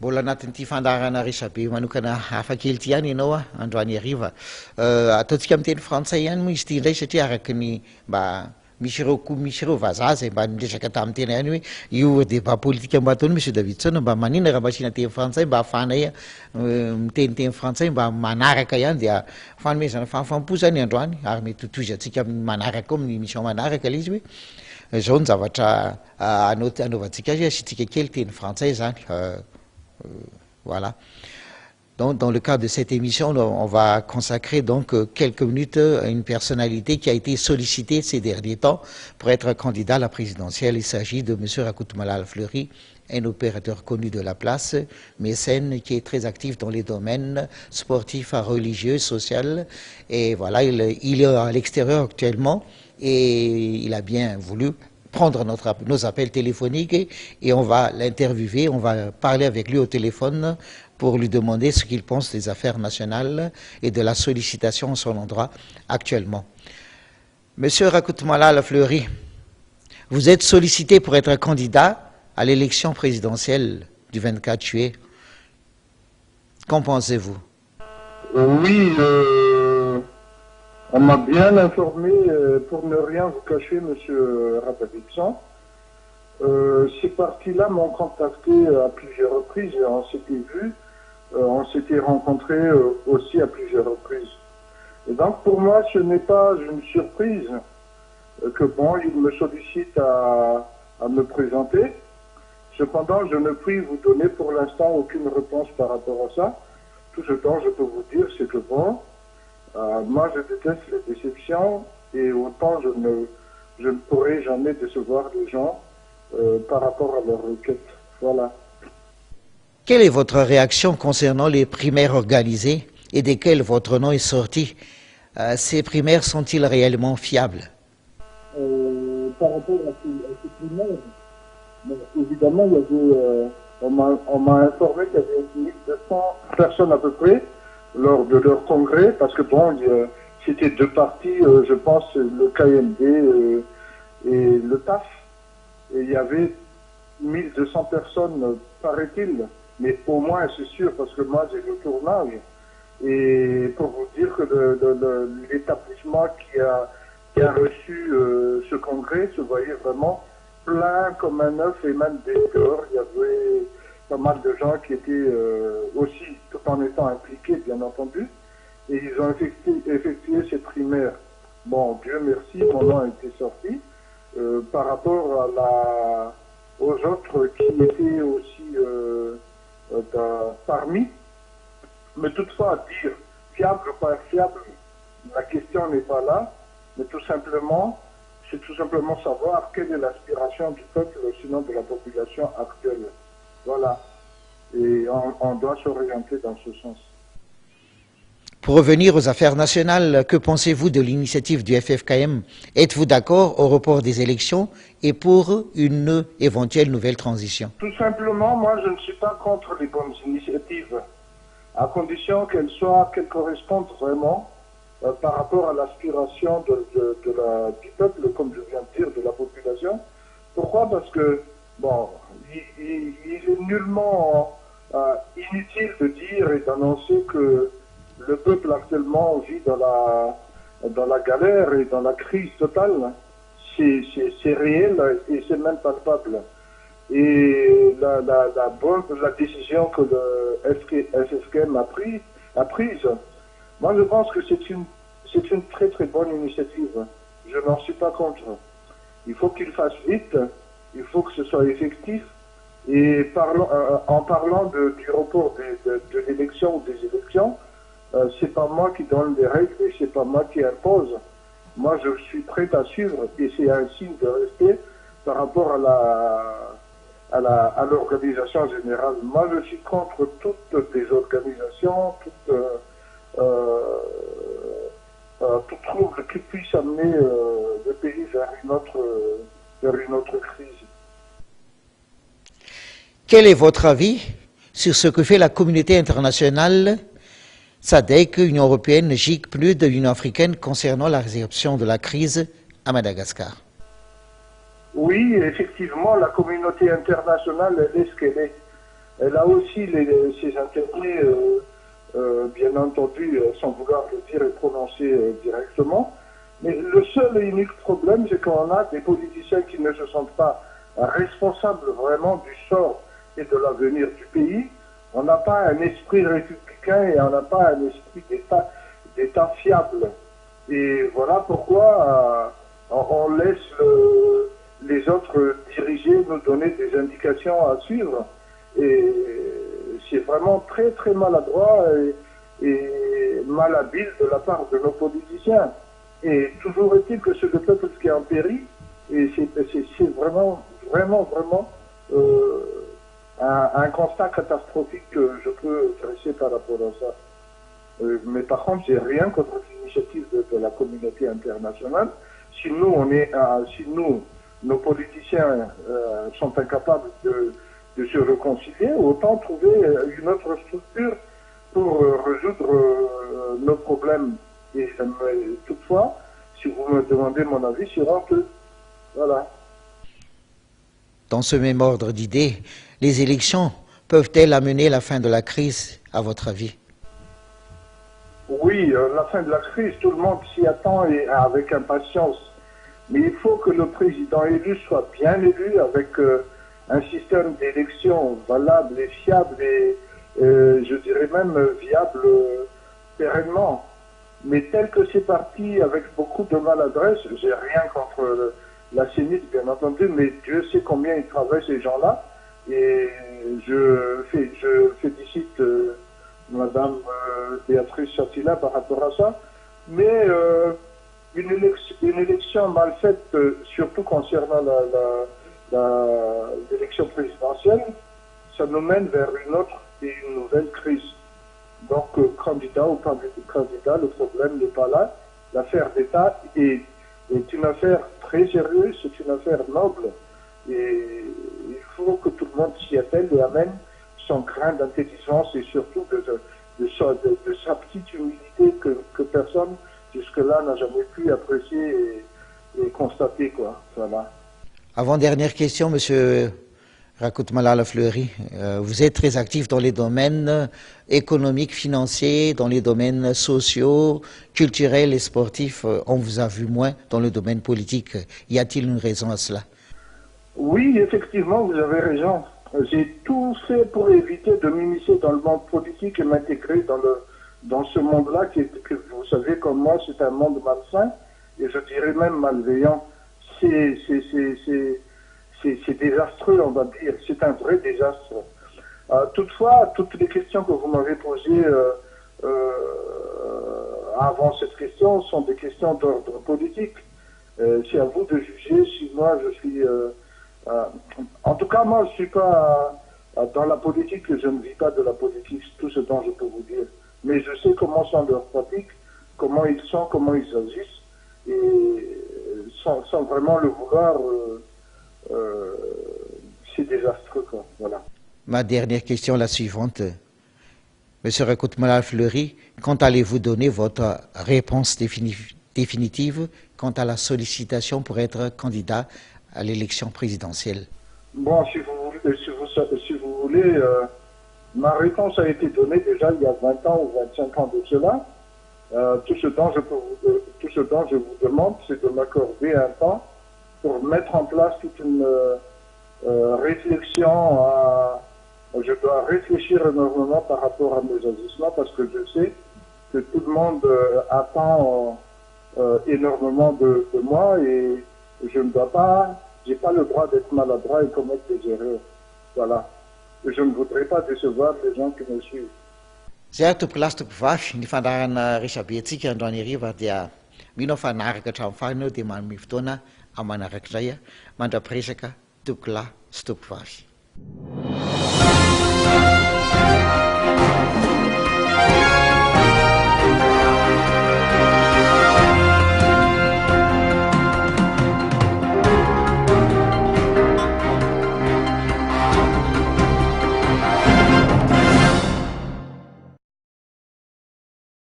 Mbola anatin'ity fandarana resabe manokana hafa kely ty ihany ianao a androany hariva ataontsika amin'ny teny frantsay ihany moa izy ty indray satria araky ny mba misy ireo vazaha zay mba niresaka tamin'ny tena ihany hoe io débat politique mba ataony monsieur David Sona mba manina raha masina teny frantsay mba hafanay miteniteny frantsay mba manaraka ihany dia fanomezana fahafampo zany androany ary mety hotoizatsika amin'ny manaraka ao amin'ny émission manaraka le izy hoe zao ny zavatra anaovantsika azy asitsika kely teny frantsay zany voilà. Donc, dans le cadre de cette émission, on va consacrer donc quelques minutes à une personnalité qui a été sollicitée ces derniers temps pour être candidat à la présidentielle. Il s'agit de M. Rakout Malala Fleury, un opérateur connu de la place, mécène qui est très actif dans les domaines sportifs, religieux, social. Et voilà, il est à l'extérieur actuellement et il a bien voulu prendre nos appels téléphoniques et on va l'interviewer, on va parler avec lui au téléphone pour lui demander ce qu'il pense des affaires nationales et de la sollicitation à son endroit actuellement. Monsieur Rakout Malala Fleury, vous êtes sollicité pour être candidat à l'élection présidentielle du 24 juillet. Qu'en pensez-vous? Oui, on m'a bien informé, pour ne rien vous cacher, monsieur Rapadixon. Ces partis-là m'ont contacté à plusieurs reprises, on s'était vus, on s'était rencontrés aussi à plusieurs reprises. Et donc pour moi, ce n'est pas une surprise que bon, ils me sollicitent à me présenter. Cependant, je ne puis vous donner pour l'instant aucune réponse par rapport à ça. Tout ce dont je peux vous dire, c'est que bon, moi je déteste les déceptions et autant je ne pourrai jamais décevoir les gens par rapport à leurs requêtes. Voilà. Quelle est votre réaction concernant les primaires organisées et desquelles votre nom est sorti? Ces primaires sont-ils réellement fiables? Par rapport à ces primaires, évidemment, il y avait, on m'a informé qu'il y avait 1200 personnes à peu près lors de leur congrès, parce que bon, c'était deux partis, je pense, le KMD et le TAF, et il y avait 1200 personnes, paraît-il, mais au moins c'est sûr, parce que moi j'ai le tournage, et pour vous dire que l'établissement qui a reçu ce congrès se voyait vraiment plein comme un œuf et même des dehors, il y avait pas mal de gens qui étaient aussi, tout en étant impliqués, bien entendu, et ils ont effectué ces primaires. Bon, Dieu merci, mon nom a été sorti. Par rapport aux autres qui étaient aussi parmi, mais toutefois, dire fiable ou pas fiable, la question n'est pas là, mais tout simplement, c'est tout simplement savoir quelle est l'aspiration du peuple, sinon de la population actuelle. Voilà. Et on doit s'orienter dans ce sens. Pour revenir aux affaires nationales, que pensez-vous de l'initiative du FFKM? Êtes-vous d'accord au report des élections et pour une éventuelle nouvelle transition? Tout simplement, moi je ne suis pas contre les bonnes initiatives, à condition qu'elles correspondent vraiment par rapport à l'aspiration du peuple, comme je viens de dire, de la population. Pourquoi? Parce que, bon, il est nullement inutile de dire et d'annoncer que le peuple actuellement vit dans la galère et dans la crise totale. C'est réel et c'est même palpable. Et la décision que le FFKM a prise, moi je pense que c'est une très très bonne initiative. Je n'en suis pas contre. Il faut qu'il fasse vite, il faut que ce soit effectif. Et en parlant du report de l'élection ou des élections, c'est pas moi qui donne les règles et c'est pas moi qui impose. Moi, je suis prêt à suivre et c'est un signe de respect par rapport à l'organisation générale. Moi, je suis contre toutes les organisations, tout trouble qui puisse amener le pays vers une autre crise. Quel est votre avis sur ce que fait la communauté internationale, SADC, Union européenne, GIC, plus de l'Union africaine concernant la résorption de la crise à Madagascar? Oui, effectivement, la communauté internationale, elle est ce qu'elle est. Elle a aussi ses intérêts, bien entendu, sans vouloir le dire et prononcer directement. Mais le seul et unique problème, c'est qu'on a des politiciens qui ne se sentent pas responsables vraiment du sort et de l'avenir du pays. On n'a pas un esprit républicain et on n'a pas un esprit d'État fiable. Et voilà pourquoi on laisse les autres diriger, nous donner des indications à suivre. Et c'est vraiment très très maladroit et malhabile de la part de nos politiciens. Et toujours est-il que c'est le peuple qui est en péril, et c'est vraiment un constat catastrophique que je peux dresser par rapport à ça. Mais par contre, j'ai rien contre l'initiative de la communauté internationale. Si nous, nos politiciens sont incapables de se réconcilier, autant trouver une autre structure pour résoudre nos problèmes. Et toutefois, si vous me demandez mon avis, c'est honteux. Voilà. Dans ce même ordre d'idées, les élections peuvent-elles amener la fin de la crise, à votre avis? Oui, la fin de la crise, tout le monde s'y attend et avec impatience. Mais il faut que le président élu soit bien élu avec un système d'élection valable et fiable et je dirais même viable pérennement. Mais tel que c'est parti avec beaucoup de maladresse, j'ai rien contre la CENIT, bien entendu, mais Dieu sait combien ils travaillent ces gens-là. Et je félicite Madame Béatrice Chatila par rapport à ça. Mais une élection mal faite, surtout concernant l'élection présidentielle, ça nous mène vers une autre et une nouvelle crise. Donc, candidat ou candidat, le problème n'est pas là. L'affaire d'État est une affaire très sérieuse, c'est une affaire noble. Et il faut que tout le monde s'y attelle et amène son grain d'intelligence et surtout de sa petite humilité que personne jusque-là n'a jamais pu apprécier et constater, quoi. Voilà. Avant-dernière question, Monsieur Rakhout Malala Fleury, vous êtes très actif dans les domaines économiques, financiers, dans les domaines sociaux, culturels et sportifs. On vous a vu moins dans le domaine politique. Y a-t-il une raison à cela? Oui, effectivement, vous avez raison. J'ai tout fait pour éviter de m'immiscer dans le monde politique et m'intégrer dans ce monde-là que vous savez comme moi, c'est un monde malsain et je dirais même malveillant. C'est désastreux, on va dire. C'est un vrai désastre. Toutefois, toutes les questions que vous m'avez posées avant cette question sont des questions d'ordre politique. C'est à vous de juger si moi je suis... en tout cas, moi je ne suis pas dans la politique, je ne vis pas de la politique, c'est tout ce dont je peux vous dire. Mais je sais comment sont leurs pratiques, comment ils sont, comment ils agissent, et sans vraiment le vouloir... c'est désastreux, quoi. Voilà. Ma dernière question, la suivante. Monsieur Rakhout Malala Fleury, quand allez-vous donner votre réponse définitive quant à la sollicitation pour être candidat à l'élection présidentielle? Bon, si vous voulez, ma réponse a été donnée déjà il y a 20 ans ou 25 ans de cela. Tout ce dont je vous demande, c'est de m'accorder un temps pour mettre en place toute une réflexion. Je dois réfléchir énormément par rapport à mes agissements parce que je sais que tout le monde attend énormément de moi et je ne dois pas, j'ai pas le droit d'être maladroit et commettre des erreurs. Voilà. Et je ne voudrais pas décevoir les gens qui me suivent. Zay tompolahy tompovavy ny fandarana resabe antsika androany hariva dia mino fa naraka hatramin'ny farany eo dia manome fotoana amin'ny manaraka izay mandra-piresaka tompolahy sy tompovavy.